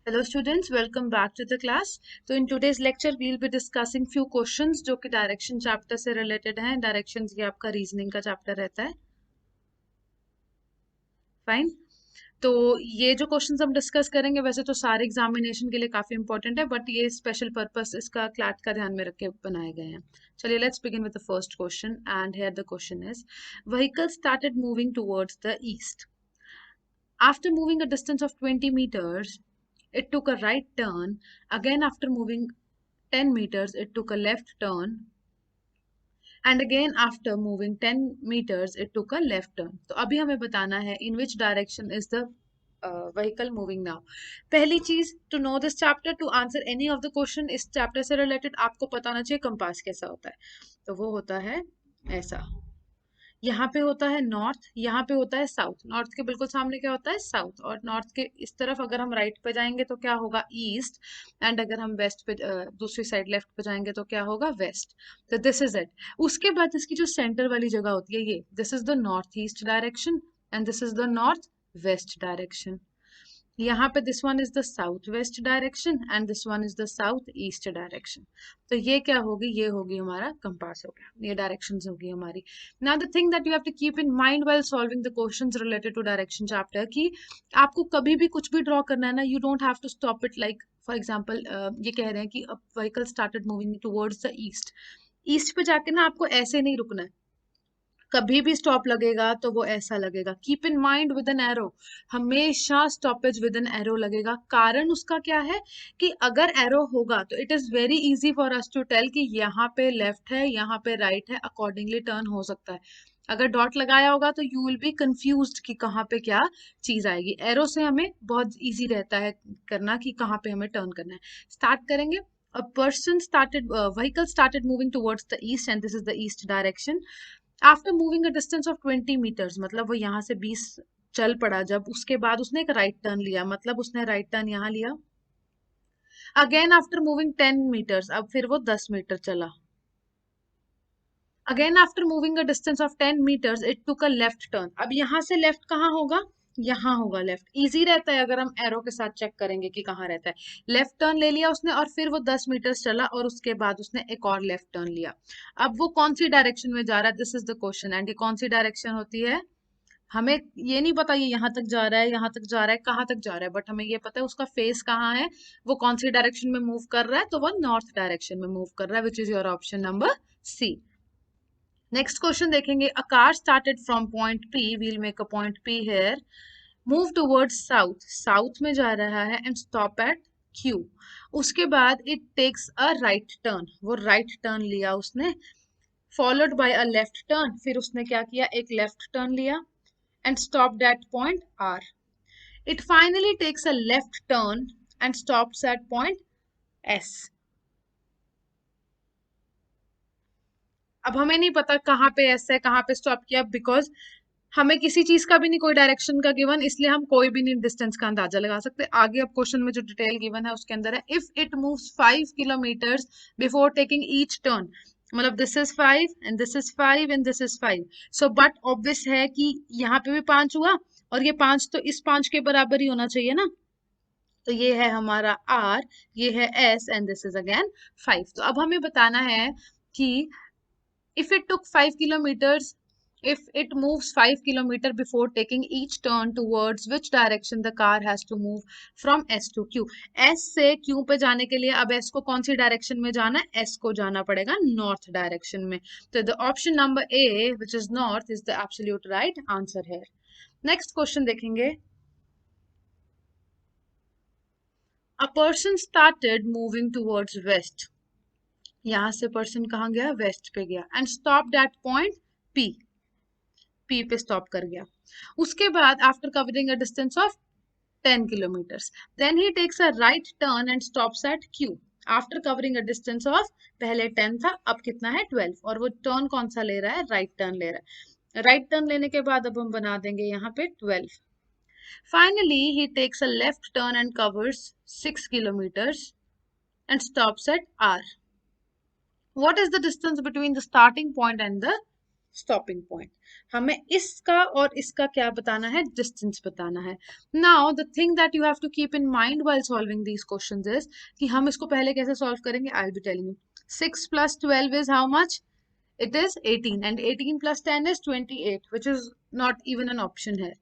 Hello students, welcome back to the class. So in today's lecture we'll be discussing few questions जो कि direction chapter से related हैं. Directions ये आपका reasoning का चैप्टर रहता है. फाइन. तो ये जो क्वेश्चंस हम डिस्कस करेंगे वैसे तो सारे एग्जामिनेशन के लिए काफी इंपॉर्टेंट है, बट ये स्पेशल पर्पस इसका क्लैट का ध्यान में रख के बनाए गए हैं. चलिए let's begin with the first question and here the question is vehicle started moving towards the east. After moving a distance of 20 meters, it took a right turn. Again, after moving 10 meters, it took a left turn. And again, after moving 10 meters, it took a left turn. तो अभी हमें बताना है in which direction is the vehicle moving now. पहली चीज, to know this chapter, to answer any of the question इस chapter से related आपको पता होना चाहिए कंपास कैसा होता है. तो वो होता है ऐसा. यहाँ पे होता है नॉर्थ, यहाँ पे होता है साउथ. नॉर्थ के बिल्कुल सामने क्या होता है साउथ, और नॉर्थ के इस तरफ अगर हम राइट पे जाएंगे तो क्या होगा ईस्ट, एंड अगर हम वेस्ट पे दूसरी साइड लेफ्ट पे जाएंगे तो क्या होगा वेस्ट. तो दिस इज इट. उसके बाद इसकी जो सेंटर वाली जगह होती है ये, this is the north east direction and this is the north west direction. यहाँ पे this one is the south west direction and this one is the south east direction. तो ये क्या होगी, ये होगी हमारा कंपास हो गया, ये डायरेक्शंस होगी हमारी. Now the thing that you have to keep in mind while solving the questions related to direction chapter कि आपको कभी भी कुछ भी ड्रॉ करना है ना, you don't have to stop it. Like for example ये कह रहे हैं कि vehicle started moving towards the east. East पे जाके ना आपको ऐसे नहीं रुकना है, कभी भी स्टॉप लगेगा तो वो ऐसा लगेगा. Keep in mind with an arrow, हमेशा स्टॉपेज विद एन एरो लगेगा. कारण उसका क्या है कि अगर एरो होगा तो it is very easy for us to tell कि यहाँ पे लेफ्ट है यहाँ पे राइट है, अकॉर्डिंगली टर्न हो सकता है. अगर डॉट लगाया होगा तो यू विल बी कंफ्यूज्ड कि कहाँ पे क्या चीज आएगी. एरो से हमें बहुत इजी रहता है करना कि कहाँ पे हमें टर्न करना है. स्टार्ट करेंगे. A person started vehicle started moving towards the east and this is the east direction. After moving a distance of 20 metres, मतलब वो यहाँ से 20 चल पड़ा जब, उसके बाद उसने एक राइट टर्न लिया, मतलब उसने राइट टर्न यहाँ लिया. अगेन आफ्टर मूविंग 10 मीटर्स, अब फिर वो 10 मीटर चला. Again after moving a distance of 10 metres it took a left turn. अब यहाँ से लेफ्ट कहाँ होगा, यहाँ होगा लेफ्ट. इजी रहता है अगर हम एरो के साथ चेक करेंगे कि कहाँ रहता है. लेफ्ट टर्न ले लिया उसने और फिर वो 10 मीटर चला और उसके बाद उसने एक और लेफ्ट टर्न लिया. अब वो कौन सी डायरेक्शन में जा रहा है, this is the question. And ये कौन सी डायरेक्शन होती है, हमें ये नहीं पता ये यहाँ तक जा रहा है यहाँ तक जा रहा है कहाँ तक जा रहा है, बट हमें ये पता है उसका फेस कहाँ है, वो कौन सी डायरेक्शन में मूव कर रहा है. तो वो नॉर्थ डायरेक्शन में मूव कर रहा है, which is your option number C. Next question देखेंगे. A car started from point P, we'll make a point P here, move towards south, south में जा रहा है, एंड स्टॉप एट क्यू. उसके बाद it takes a right turn, वो right turn लिया उसने, followed by a left turn, फिर उसने क्या किया एक लेफ्ट टर्न लिया, and stopped at point R. It finally takes a left turn and stops at point S. अब हमें नहीं पता कहाँ पे एस है कहाँ पे स्टॉप किया, बिकॉज हमें किसी चीज का भी नहीं कोई डायरेक्शन का गिवन, इसलिए हम कोई भी नहीं डिस्टेंस का अंदाजा लगा सकते. आगे अब क्वेश्चन में जो डिटेल गिवन है उसके अंदर है if it moves 5 kilometres before taking each turn, मतलब this is 5 and this is 5 and this is 5. So but obvious है कि यहाँ पे भी 5 हुआ और ये 5 तो इस 5 के बराबर ही होना चाहिए ना. तो ये है हमारा R, ये है S and this is again 5. तो अब हमें बताना है कि if it took 5 kilometers, if it moves 5 kilometer before taking each turn, towards which direction the car has to move from S to Q. S से Q पे जाने के लिए अब S को कौन सी डायरेक्शन में जाना है, S को जाना पड़ेगा नॉर्थ डायरेक्शन में. तो the option number A which is north is the absolute right answer here. Next question देखेंगे. A person started moving towards west, यहाँ से पर्सन कहाँ गया वेस्ट पे गया, and stop at point P, P पे स्टॉप कर गया. उसके बाद after covering a distance of 10 kilometres, then he takes a right turn and stops at Q. After covering a distance of, पहले 10 था अब कितना है 12, और वो टर्न कौन सा ले रहा है, राइट टर्न ले रहा है. राइट टर्न लेने के बाद अब हम बना देंगे यहाँ पे 12. Finally he takes a left turn and covers 6 kilometres and stops at R. What is the distance between the starting point and the stopping point. हमें इसका और इसका क्या बताना है, डिस्टेंस बताना है। Now the thing that you have to keep in mind while solving these questions is कि हम इसको पहले कैसे सॉल्व करेंगे, I will be telling you. 6 + 12 is how much, it is 18 and 18 + 10 is 28 which is not even an option है।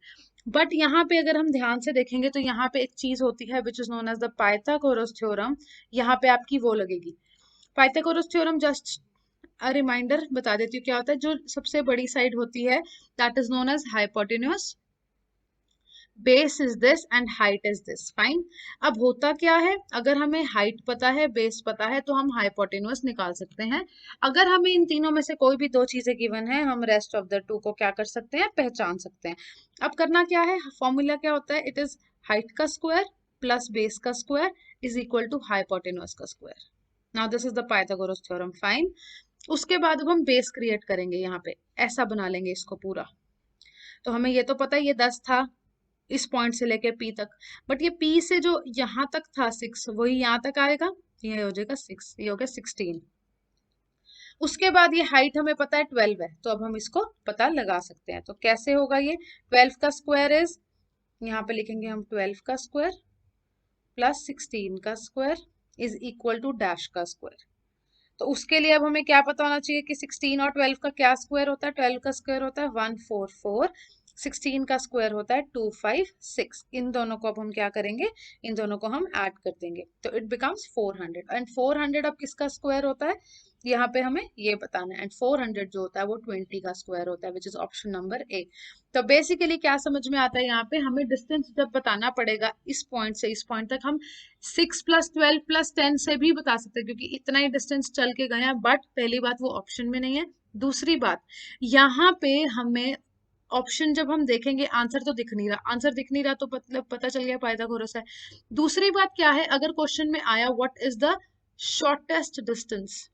But यहाँ पे अगर हम ध्यान से देखेंगे तो यहाँ पे एक चीज होती है which is known as the Pythagoras theorem. यहाँ पे आपकी वो लगेगी Pythagoras theorem. Just a reminder बता देती हूँ क्या होता है। जो सबसे बड़ी साइड होती है that is known as hypotenuse, base is this and height is this, fine. अब होता क्या है, अगर हमें हाइट पता है बेस पता है तो हम हाइपोटेन्यूस निकाल सकते हैं। अगर हमें इन तीनों में से कोई भी दो चीजें गिवन है, हम रेस्ट ऑफ द टू को क्या कर सकते हैं, पहचान सकते हैं। अब करना क्या है, फॉर्मूला क्या होता है, इट इज हाइट का स्क्वायर प्लस बेस का square is equal to hypotenuse का square. Now this is the Pythagoras theorem, fine. उसके बाद अब हम बेस क्रिएट करेंगे, यहाँ पे ऐसा बना लेंगे इसको पूरा। तो हमें ये तो पता है ये 10 था इस पॉइंट से लेके पी तक, बट ये पी से जो यहां तक था 6 वही यहाँ तक आएगा, ये हो जाएगा 6, ये हो गया 16। उसके बाद ये हाइट हमें पता है 12 है, तो अब हम इसको पता लगा सकते हैं। तो कैसे होगा ये, 12 का स्क्वायर इज, यहाँ पे लिखेंगे हम 12 का स्क्वायर प्लस 16 का square is equal to dash का स्क्वायर। तो उसके लिए अब हमें क्या पता होना चाहिए कि 16 और 12 का क्या स्क्वायर होता है। 12 का स्क्वायर होता है 144, 16 का स्क्वायर होता है 256। इन दोनों को अब हम क्या करेंगे, इन दोनों को हम ऐड कर देंगे तो इट बिकम्स 400। एंड 400 अब किसका स्क्वायर होता है, यहाँ पे हमें ये बताना है। एंड 400 जो होता है वो 20 का स्क्वायर होता है which is option number A. तो बेसिकली क्या समझ में आता है, यहाँ पे हमें डिस्टेंस जब बताना पड़ेगा इस पॉइंट से इस पॉइंट तक, हम 6 + 12 + 10 से भी बता सकते हैं क्योंकि इतना ही डिस्टेंस चल के गए हैं। बट पहली बात वो ऑप्शन में नहीं है, दूसरी बात यहाँ पे हमें ऑप्शन जब हम देखेंगे आंसर तो दिख नहीं रहा, आंसर दिख नहीं रहा तो मतलब पता चल गया पाइथागोरस है। दूसरी बात क्या है, अगर क्वेश्चन में आया what is the shortest distance,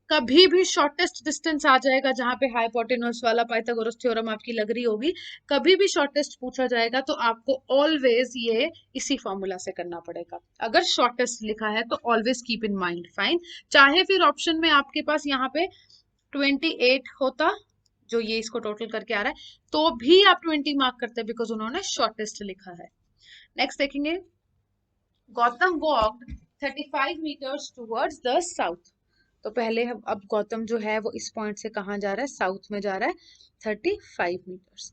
कभी भी शॉर्टेस्ट डिस्टेंस आ जाएगा जहां पे हाइपोटेन्यूस वाला पाइथागोरस थ्योरम आपकी लग रही होगी, कभी भी शॉर्टेस्ट पूछा जाएगा तो आपको ऑलवेज ये इसी फॉर्मूला से करना पड़ेगा। अगर शॉर्टेस्ट लिखा है तो always keep in mind, fine. चाहे फिर ऑप्शन में आपके पास यहाँ पे 28 होता, जो ये इसको टोटल करके आ रहा है, तो भी आप 20 मार्क करते बिकॉज उन्होंने शॉर्टेस्ट लिखा है। नेक्स्ट देखेंगे, Gautam walked 35 metres towards the south. तो पहले अब गौतम जो है वो इस पॉइंट से कहाँ जा रहा है, साउथ में जा रहा है 35 metres.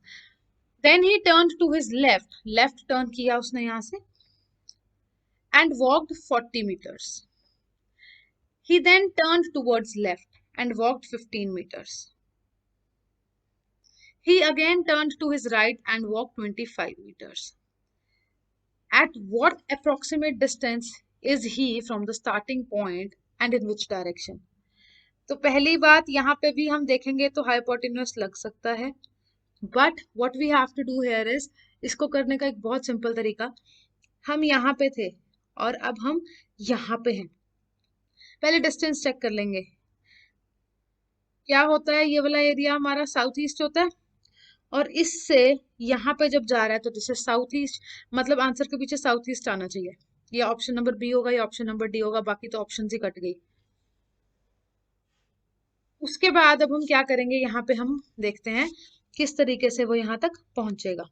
Then he turn to his left, left turn किया उसने यहाँ से, and walked 40 metres. He then turn towards left and walked 15 metres. He again turned to his right and walked 25 meters. At what approximate distance is he from the starting point and in which direction? तो पहली बात यहाँ पे भी हम देखेंगे तो hypotenuse लग सकता है, but what we have to do here is, इसको करने का एक बहुत सिंपल तरीका, हम यहाँ पे थे और अब हम यहाँ पे हैं। पहले डिस्टेंस चेक कर लेंगे। क्या होता है, ये वाला एरिया हमारा साउथ ईस्ट होता है और इससे यहाँ पे जब जा रहा है तो दिस इज साउथ ईस्ट, मतलब आंसर के पीछे साउथ ईस्ट आना चाहिए। ये ऑप्शन नंबर बी होगा, ये ऑप्शन नंबर डी होगा, बाकी तो ऑप्शन ही कट गई। उसके बाद अब हम क्या करेंगे, यहाँ पे हम देखते हैं किस तरीके से वो यहाँ तक पहुंचेगा।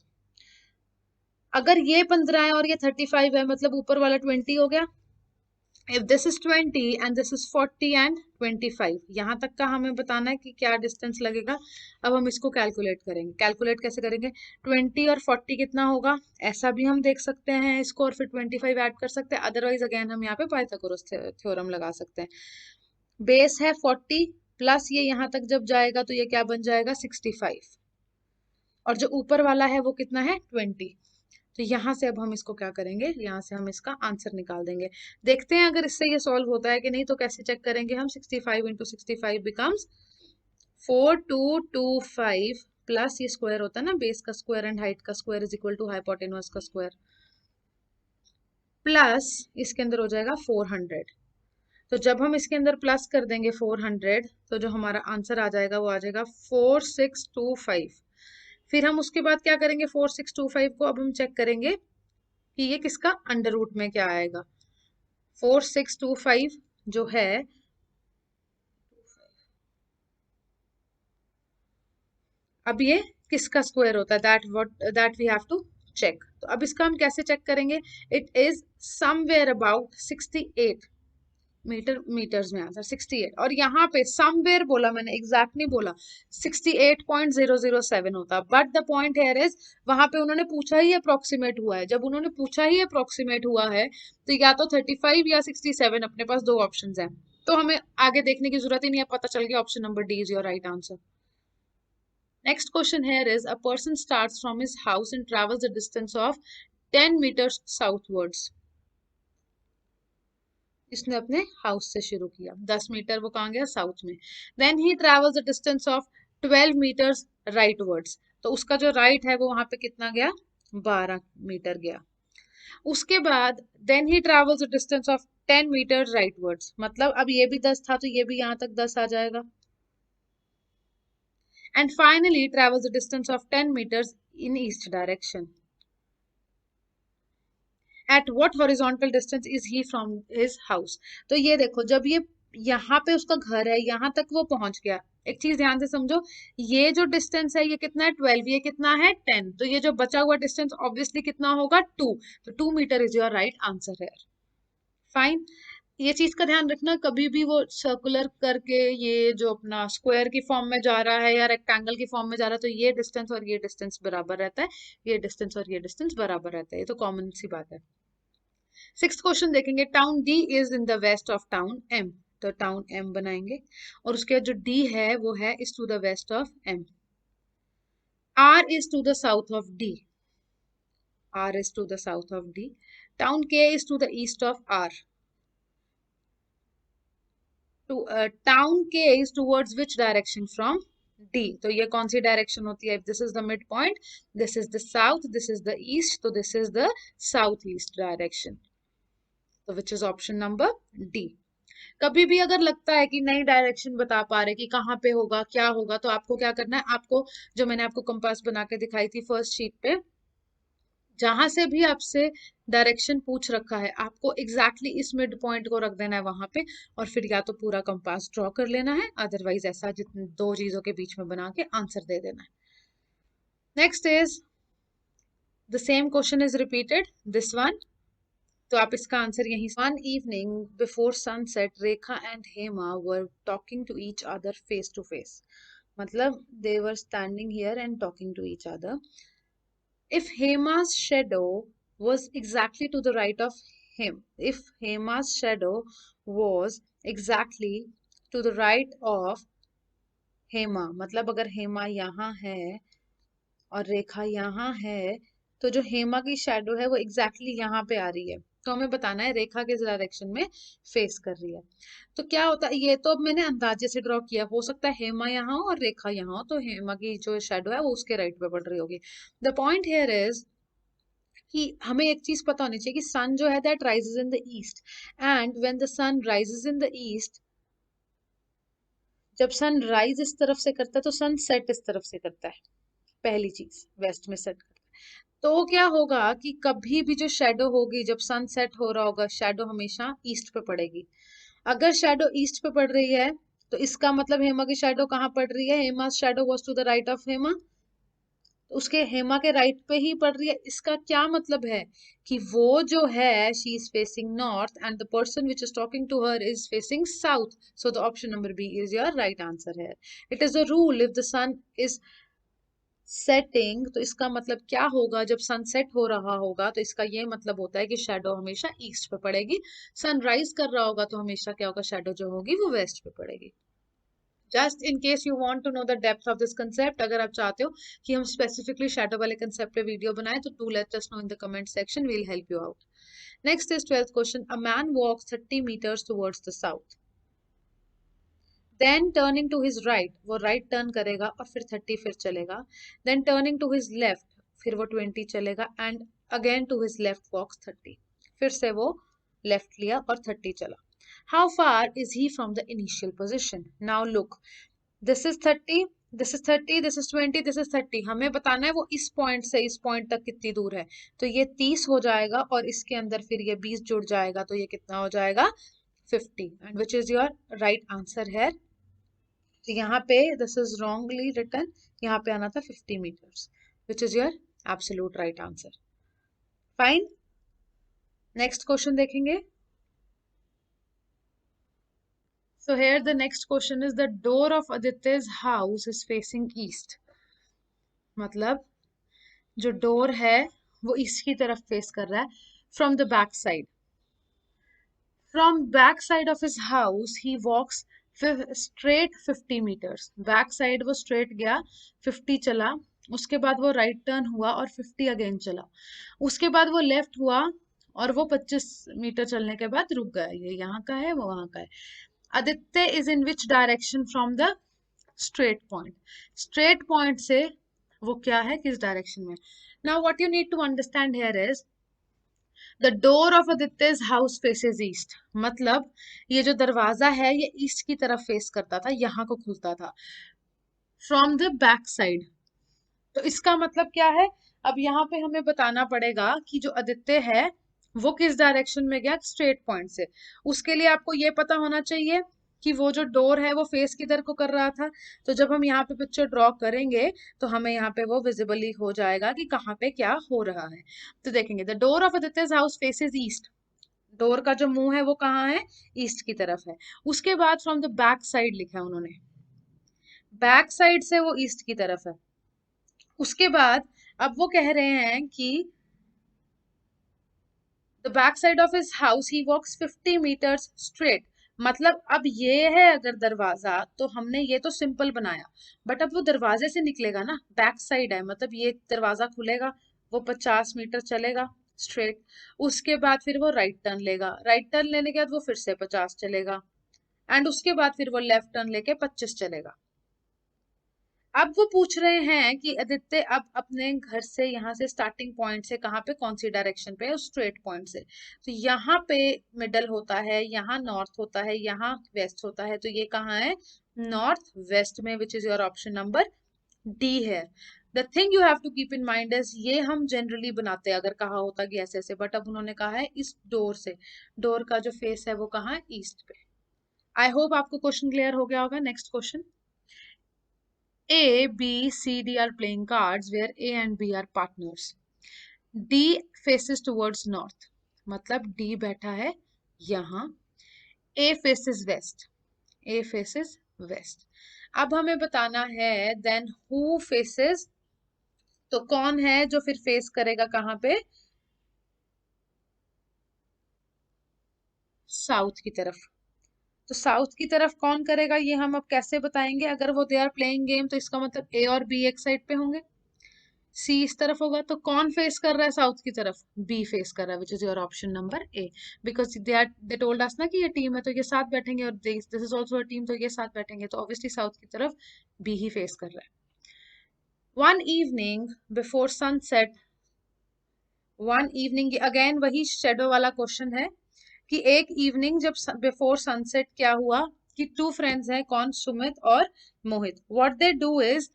अगर ये 15 है और ये 35 है मतलब ऊपर वाला 20 हो गया। If this is 20 and this is 40 and 25, यहाँ तक का हमें बताना है कि क्या डिस्टेंस लगेगा। अब हम इसको कैलकुलेट करेंगे। कैलकुलेट कैसे करेंगे, 20 और 40 कितना होगा, ऐसा भी हम देख सकते हैं इसको, और फिर 25 ऐड कर सकते हैं। अदरवाइज अगेन हम यहाँ पे पाइथागोरस थ्योरम लगा सकते हैं। बेस है 40 प्लस ये यहाँ तक जब जाएगा तो ये क्या बन जाएगा 65, और जो ऊपर वाला है वो कितना है 20। तो यहाँ से अब हम इसको क्या करेंगे, यहाँ से हम इसका आंसर निकाल देंगे। देखते हैं अगर इससे ये सॉल्व होता है कि नहीं। तो कैसे चेक करेंगे हम, 65 × 65 बिकम्स 4225 प्लस ये स्क्वायर होता है ना, बेस का स्क्वायर एंड हाइट का square is equal to hypotenuse का स्क्वायर, प्लस इसके अंदर हो जाएगा 400। तो जब हम इसके अंदर प्लस कर देंगे 400 तो जो हमारा आंसर आ जाएगा वो आ जाएगा 4625। फिर हम उसके बाद क्या करेंगे, 4625 को अब हम चेक करेंगे कि ये किसका अंडर रूट में क्या आएगा। 4625 जो है अब ये किसका स्क्वायर होता है, that we have to check. तो अब इसका हम कैसे चेक करेंगे, it is somewhere about 68 metres में आंसर 68, और यहाँ पे समवेयर बोला मैंने, एग्जैक्ट नहीं बोला, 68.007 होता। But the point here is, वहां पे उन्होंने पूछा ही अप्रोक्सीमेट हुआ है, जब उन्होंने पूछा ही अप्रोक्सीमेट हुआ है तो या तो 35 या 67, अपने पास दो ऑप्शन है, तो हमें आगे देखने की जरूरत ही नहीं है, पता चल गया option number D is your right answer. Next question here is, a person starts from his house and travels a distance of 10 meters southwards. इसने अपने हाउस से शुरू किया, 10 मीटर वो कहाँ गया, साउथ में। Then he travels a distance of 12 meters rightwards, तो उसका जो राइट है वो वहां पे कितना गया, 12 मीटर गया। उसके बाद then he travels a distance of 10 meters rightwards, मतलब अब ये भी 10 था तो ये भी यहाँ तक 10 आ जाएगा। And finally travels a distance of 10 meters in east direction. At what horizontal distance is he from his house? तो ये देखो, जब ये यहाँ पे उसका घर है, यहाँ तक वो पहुंच गया। एक चीज ध्यान से समझो, ये जो डिस्टेंस है ये कितना है, 12, ये कितना है, 10, तो ये जो बचा हुआ डिस्टेंस ऑब्वियसली कितना होगा, 2, तो 2 metre is your right answer है। फाइन, ये चीज का ध्यान रखना, कभी भी वो सर्कुलर करके ये जो अपना स्क्वायर की फॉर्म में जा रहा है या रेक्टेंगल की फॉर्म में जा रहा है, तो ये डिस्टेंस और ये डिस्टेंस बराबर रहता है, ये डिस्टेंस और ये डिस्टेंस बराबर रहता है, ये तो कॉमन सी बात है। सिक्स्थ क्वेश्चन देखेंगे, town D is in the west of town M, तो टाउन एम बनाएंगे और उसके जो डी है वो है is to the west of M. R is to the south of D, R is to the south of D. Town के is to the east of R, town के is towards which direction from D, तो ये कौन सी direction होती है, this is the mid point, this is the south, this is the east, तो this is the south east direction, तो which is option number D. कभी भी अगर लगता है कि नई डायरेक्शन बता पा रहे कि कहाँ पे होगा क्या होगा, तो आपको क्या करना है, आपको जो मैंने आपको कंपास बना के दिखाई थी फर्स्ट शीट पे, जहां से भी आपसे डायरेक्शन पूछ रखा है, आपको एग्जैक्टली इस मिड पॉइंट को रख देना है वहां पे, और फिर या तो पूरा कंपास ड्रॉ कर लेना है, अदरवाइज ऐसा जितने दो चीजों के बीच में बना के आंसर दे देना है। Next is the same question is repeated, this one, तो आप इसका आंसर यही। One evening before sunset Rekha and Hema were talking to each other face to face, मतलब they were standing here and talking to each other. If Hema's shadow was exactly to the right of him, if Hema's shadow was exactly to the right of Hema, मतलब अगर हेमा यहाँ है और रेखा यहाँ है, तो जो हेमा की शेडो है वो एग्जैक्टली यहाँ पे आ रही है, तो हमें बताना है रेखा किस डायरेक्शन में फेस कर रही है। तो क्या होता है, ये तो अब मैंने अंदाजे से ड्रॉ किया, हो सकता है हेमा यहाँ हो और रेखा यहाँ हो, तो हेमा की जो शेडो है वो उसके राइट पे पड़ रही होगी। द पॉइंट हियर इज कि हमें एक चीज पता होनी चाहिए कि सन जो है that rises in the east, and when the sun rises in the east, जब सन राइज इस तरफ से करता है तो सन सेट इस तरफ से करता है, पहली चीज वेस्ट में सेट करता है। तो क्या होगा कि कभी भी जो शेडो होगी, जब सन सेट हो रहा होगा, शेडो हमेशा ईस्ट पे पड़ेगी। अगर शेडो ईस्ट पे पड़ रही है तो इसका मतलब हेमा की शेडो कहाँ पड़ रही है, Hema shadow was to the right of Hema, उसके हेमा के राइट पे ही पड़ रही है। इसका क्या मतलब है कि वो जो है she is facing north and the person which is talking to her is facing south, so the option number B is your right answer है। It is a rule, if the sun is setting, तो इसका मतलब क्या होगा, जब sunset हो रहा होगा तो इसका ये मतलब होता है कि शेडो हमेशा ईस्ट पे पड़ेगी। सनराइज कर रहा होगा तो हमेशा क्या होगा, शेडो जो होगी वो वेस्ट पे पड़ेगी। Just in case you want to know the depth of this concept, अगर आप चाहते हो कि हम स्पेसिफिकली शैडो वाले कंसेप्ट पे वीडियो बनाए, तो do let us know in the comment section, we will help you out. Next is 12th question, a man walks 30 meters towards the south, then turning to his right, वो right turn करेगा और फिर 30 फिर चलेगा, then turning to his left, फिर वो 20 चलेगा, and again to his left walks 30, फिर से वो लेफ्ट लिया और 30 चला। How far is he from the initial position? Now look, this is 30, this is 30, this is 20, this is 30, हमें बताना है वो इस पॉइंट से इस पॉइंट तक कितनी दूर है, तो ये 30 हो जाएगा और इसके अंदर फिर ये 20 जुड़ जाएगा, तो ये कितना हो जाएगा 50, and which is your right answer here। तो यहाँ पे दिस इज रॉन्गली रिटन, यहाँ पे आना था 50 metres, which is your absolute right answer. Fine, next question देखेंगे। So here the next question is the door of Aditya's house is facing east. मतलब जो डोर है वो ईस्ट की तरफ फेस कर रहा है from the back side. From back side of his house he walks straight 50 metres. Back side वो स्ट्रेट गया, 50 चला, उसके बाद वो राइट टर्न हुआ और 50 अगेन चला, उसके बाद वो लेफ्ट हुआ और वो 25 मीटर चलने के बाद रुक गया। ये यहाँ का है, वो वहां का है। Aditya is in which direction from the straight point. Straight point से वो क्या है, किस डायरेक्शन में। Now what you need to understand here is the door of Aditya's house faces east. मतलब ये जो दरवाजा है ये ईस्ट की तरफ फेस करता था, यहाँ को खुलता था फ्रॉम द बैक साइड। तो इसका मतलब क्या है, अब यहाँ पे हमें बताना पड़ेगा कि जो आदित्य है वो किस डायरेक्शन में गया, स्ट्रेट पॉइंट से। उसके लिए आपको ये पता होना चाहिए कि वो जो डोर है वो फेस किधर को कर रहा था। तो जब हम यहाँ पे पिक्चर ड्रॉ करेंगे तो हमें यहाँ पे वो विजिबली हो जाएगा कि कहाँ पे क्या हो रहा है। तो देखेंगे the door of Aditya's house faces east. Door का जो मुंह है वो कहाँ है, ईस्ट की तरफ है। उसके बाद फ्रॉम द बैक साइड लिखा है उन्होंने, बैक साइड से वो ईस्ट की तरफ है। उसके बाद अब वो कह रहे हैं कि the back side of his house he walks 50 metres straight. मतलब अब ये है अगर दरवाजा, तो हमने ये तो सिंपल बनाया, बट अब वो दरवाजे से निकलेगा ना, बैक साइड है, मतलब ये दरवाजा खुलेगा, वो 50 मीटर चलेगा स्ट्रेट, उसके बाद फिर वो राइट टर्न लेगा, राइट टर्न लेने के बाद वो फिर से 50 चलेगा, एंड उसके बाद फिर वो लेफ्ट टर्न लेके 25 चलेगा। अब वो पूछ रहे हैं कि आदित्य अब अपने घर से, यहाँ से स्टार्टिंग पॉइंट से कहाँ पे, कौन सी डायरेक्शन पे है, स्ट्रेट पॉइंट से। तो यहाँ पे मिडल होता है, यहाँ नॉर्थ होता है, यहाँ वेस्ट होता है, तो ये कहाँ है, नॉर्थ वेस्ट में, which is your option number D है। The thing you have to keep in mind is, ये हम जनरली बनाते हैं अगर कहा होता कि ऐसे ऐसे, बट अब उन्होंने कहा है इस डोर से, डोर का जो फेस है वो कहाँ है, ईस्ट पे। आई होप आपको क्वेश्चन क्लियर हो गया होगा। Next question, A, B, C, D are playing cards where A and B are partners. D faces towards north, मतलब D बैठा है यहाँ, A faces west, A faces west। अब हमें बताना है then who faces, तो कौन है जो फिर फेस करेगा कहाँ पे, साउथ की तरफ। तो साउथ की तरफ कौन करेगा ये हम अब कैसे बताएंगे, अगर वो दे आर प्लेइंग गेम तो इसका मतलब ए और बी एक साइड पे होंगे, सी इस तरफ होगा, तो कौन फेस कर रहा है साउथ की तरफ, बी फेस कर रहा है, which is your option number A. Because they told us ना कि ये टीम है तो ये साथ बैठेंगे, और this is also a team तो ये साथ बैठेंगे, तो ऑब्वियसली साउथ की तरफ बी ही फेस कर रहा है। One evening before sunset, one evening again वही शेडो वाला क्वेश्चन है कि एक इवनिंग जब बिफोर सनसेट क्या हुआ, कि टू फ्रेंड्स हैं, कौन, सुमित और मोहित। व्हाट दे डू इज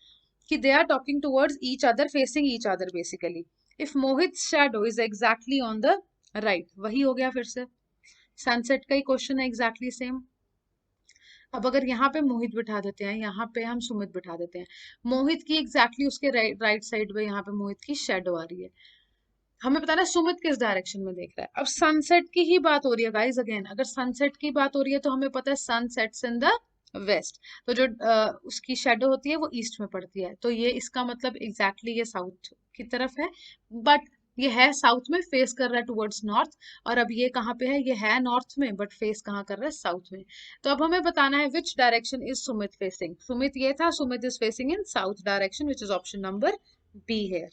कि they are talking towards each other, facing each other basically. If Mohit's shadow is exactly on the right, वही हो गया फिर से, सनसेट का ही क्वेश्चन है एग्जैक्टली सेम। अब अगर यहाँ पे मोहित बिठा देते हैं, यहाँ पे हम सुमित बिठा देते हैं, मोहित की एग्जैक्टली उसके राइट साइड पे यहाँ पे मोहित की शेडो आ रही है, हमें बताना है सुमित किस डायरेक्शन में देख रहा है। अब सनसेट की ही बात हो रही है गाइस, अगेन अगर सनसेट की बात हो रही है तो हमें पता है sun sets in the west, तो जो उसकी शेडो होती है वो ईस्ट में पड़ती है, तो ये इसका मतलब एग्जैक्टली ये साउथ की तरफ है, बट ये है साउथ में, फेस कर रहा है टुवर्ड्स नॉर्थ। और अब ये कहाँ पे है, ये है नॉर्थ में बट फेस कहाँ कर रहा है, साउथ में। तो अब हमें बताना है which direction is Sumit facing. Sumit ये था, Sumit is facing in south direction, which is option number B है।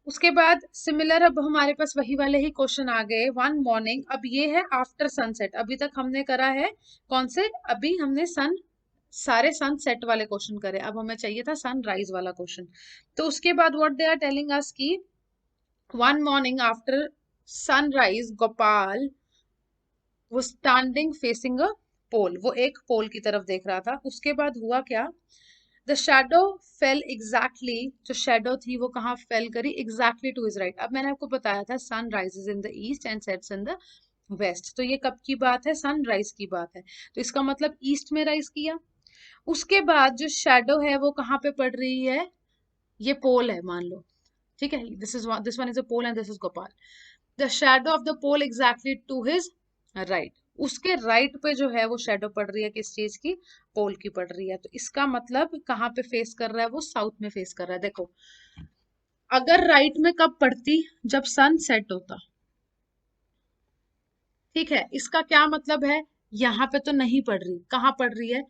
उसके बाद सिमिलर अब हमारे पास वही वाले ही क्वेश्चन आ गए, वन मॉर्निंग, अब ये है आफ्टर सनसेट, अभी तक हमने करा है कौन से, अभी हमने सारे सनसेट वाले क्वेश्चन करे, अब हमें चाहिए था सनराइज वाला क्वेश्चन। तो उसके बाद what they are telling us की one morning after sunrise Gopal वो स्टैंडिंग फेसिंग अ पोल, वो एक पोल की तरफ देख रहा था। उसके बाद हुआ क्या, द शेडो फेल एग्जैक्टली, जो शेडो थी वो कहाँ फेल करी, एग्जैक्टली टू हिज राइट। अब मैंने आपको बताया था sun rises in the east and sets in the west, तो ये कब की बात है, सनराइज की बात है, तो इसका मतलब ईस्ट में राइज किया। उसके बाद जो शेडो है वो कहाँ पे पड़ रही है, ये पोल है मान लो, ठीक है, this one is a pole and this is Gopal. The shadow of the pole exactly to his right, उसके राइट पे जो है वो शेडो पड़ रही है, किस चीज की, पोल की पड़ रही है। तो इसका मतलब कहाँ पे फेस कर रहा है, वो साउथ में फेस कर रहा है। देखो अगर राइट में कब पड़ती, जब सन सेट होता, ठीक है, इसका क्या मतलब है, यहाँ पे तो नहीं पड़ रही, कहाँ पड़ रही है,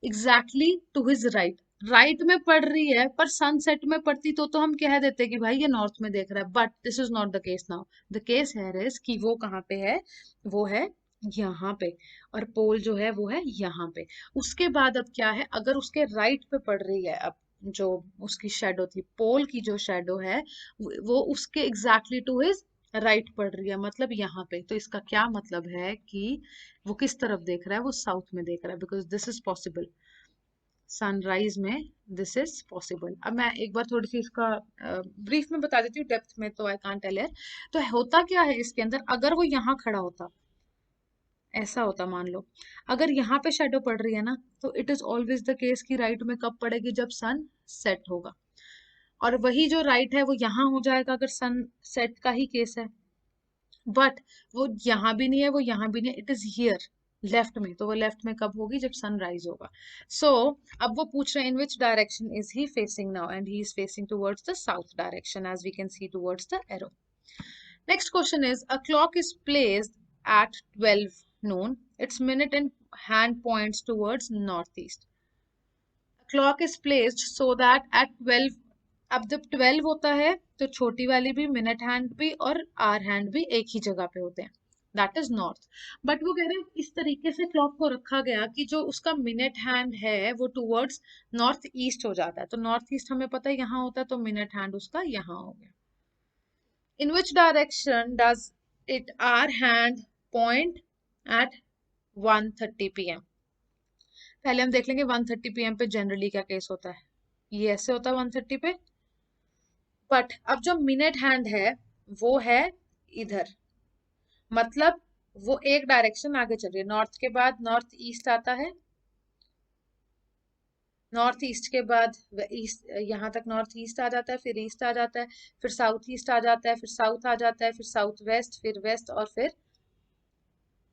exactly to his right, right में पड़ रही है, पर सनसेट में पड़ती तो हम कह देते कि भाई ये नॉर्थ में देख रहा है, but this is not the case now. The case है इज कि वो कहाँ पे है, वो है यहाँ पे, और पोल जो है वो है यहाँ पे। उसके बाद अब क्या है, अगर उसके राइट पे पड़ रही है, अब जो उसकी शेडो थी, पोल की जो शेडो है वो उसके एग्जैक्टली टू हिज राइट पड़ रही है, मतलब यहाँ पे। तो इसका क्या मतलब है कि वो किस तरफ देख रहा है, वो साउथ में देख रहा है, because this is possible, sunrise में दिस इज पॉसिबल। अब मैं एक बार थोड़ी सी इसका ब्रीफ में बता देती हूँ, डेप्थ में तो आई कांट टेल। तो होता क्या है इसके अंदर, अगर वो यहाँ खड़ा होता, ऐसा होता मान लो, अगर यहाँ पे शेडो पड़ रही है ना, तो it is always the case कि राइट में कब पड़ेगी, जब सन सेट होगा, और वही जो राइट है वो यहाँ हो जाएगा अगर सन सेट का ही केस है। बट वो यहाँ भी नहीं है, वो यहाँ भी नहीं है, इट इज हियर लेफ्ट में, तो वो लेफ्ट में कब होगी, जब सनराइज होगा। सो अब वो पूछ रहे हैं in which direction is he facing now, and he is facing towards the south direction, as we can see towards the arrow. Next question is a clock is placed at 12 noon, its minute and hand points towards northeast. Clock is placed so that at 12, अब जब 12 होता है तो छोटी वाली भी, minute hand भी और आर हैंड भी एक ही जगह पे होते हैं, दैट इज नॉर्थ। बट वो कह रहे हैं इस तरीके से क्लॉक को रखा गया कि जो उसका मिनट हैंड है वो टुवर्ड्स नॉर्थ ईस्ट हो जाता है। तो नॉर्थ ईस्ट हमें पता है यहाँ होता है, तो मिनट हैंड उसका यहाँ हो गया। In which direction does it hour hand point at 1:30 PM? पहले हम देख लेंगे 1:30 PM पे जनरली क्या केस होता है, ये ऐसे होता है 1:30 पे। बट अब जो मिनट हैंड है वो है इधर, मतलब वो एक डायरेक्शन आगे चल रही है, नॉर्थ के बाद नॉर्थ ईस्ट आता है, नॉर्थ ईस्ट के बाद ईस्ट, यहाँ तक नॉर्थ ईस्ट आ जाता है, फिर ईस्ट आ जाता है, फिर साउथ ईस्ट आ जाता है, फिर साउथ आ जाता है, फिर साउथ वेस्ट, फिर वेस्ट, और फिर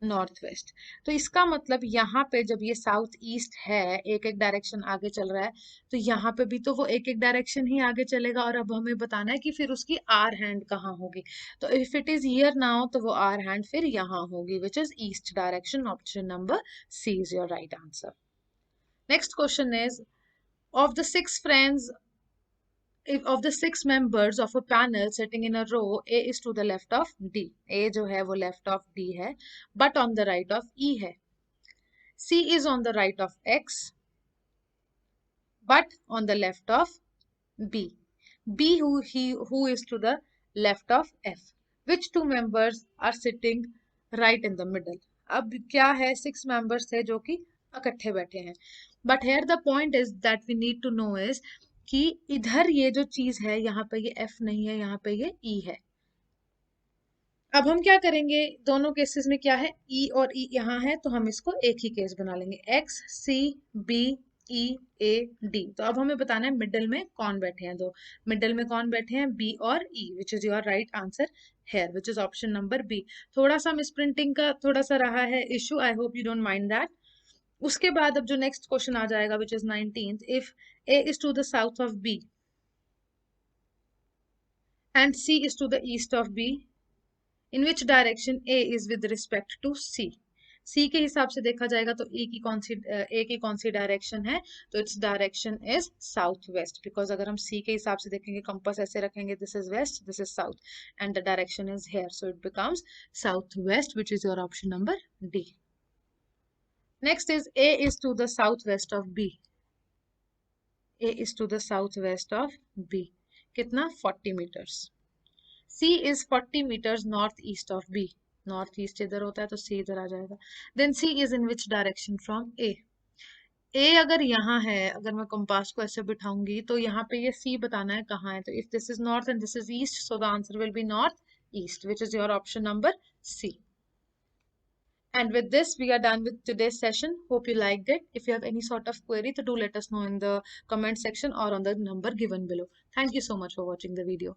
नॉर्थ वेस्ट। तो इसका मतलब यहाँ पे जब ये साउथ ईस्ट है, एक एक डायरेक्शन आगे चल रहा है, तो यहाँ पे भी तो वो एक एक डायरेक्शन ही आगे चलेगा, और अब हमें बताना है कि फिर उसकी आर हैंड कहाँ होगी। तो if it is here now, तो वो आर हैंड फिर यहाँ होगी, which is east direction. Option number C is your right answer. Next question is of the six friends, if of the 6 members of a panel sitting in a row, A is to the left of D, A जो है वो left of D है, but on the right of E है, C is on the right of X, but on the left of B, B who is to the left of F, which 2 members are sitting right in the middle? अब क्या है, 6 members थे जो कि इकट्ठे बैठे हैं, but here the point is that we need to know is कि इधर ये जो चीज है, यहाँ पे ये F नहीं है, यहाँ पे ये E है। अब हम क्या करेंगे, दोनों केसेस में क्या है, E और E यहाँ है, तो हम इसको एक ही केस बना लेंगे, X C B E A D। तो अब हमें बताना है मिडिल में कौन बैठे हैं, दो मिडिल में कौन बैठे हैं, B और E, which is your right answer here, which is option number B। थोड़ा सा मिस प्रिंटिंग का थोड़ा सा रहा है issue, I hope you don't mind that. उसके बाद अब जो नेक्स्ट क्वेश्चन आ जाएगा, which is 19th, if A is to the south of B and C is to the east of B, in which direction A is with respect to C? C के हिसाब से देखा जाएगा तो A की कौन सी डायरेक्शन है, तो its direction is south west, because अगर हम C के हिसाब से देखेंगे, कंपास ऐसे रखेंगे, this is west, this is south, and the direction is here, so it becomes south west, which is your option number D। नेक्स्ट is A is to the southwest of B, A is to the southwest of B, कितना 40 meters। C is 40 meters north east of B, north east इधर होता है तो C इधर आ जाएगा। Then C is in which direction from A? A अगर यहाँ है, अगर मैं कंपास को ऐसे बिठाऊंगी तो यहाँ पे ये C बताना है कहाँ है, तो if this is north and this is east, so the answer will be north east, which is your option number C। And with this, we are done with today's session. Hope you liked it. If you have any sort of query, so do let us know in the comment section or on the number given below. Thank you so much for watching the video.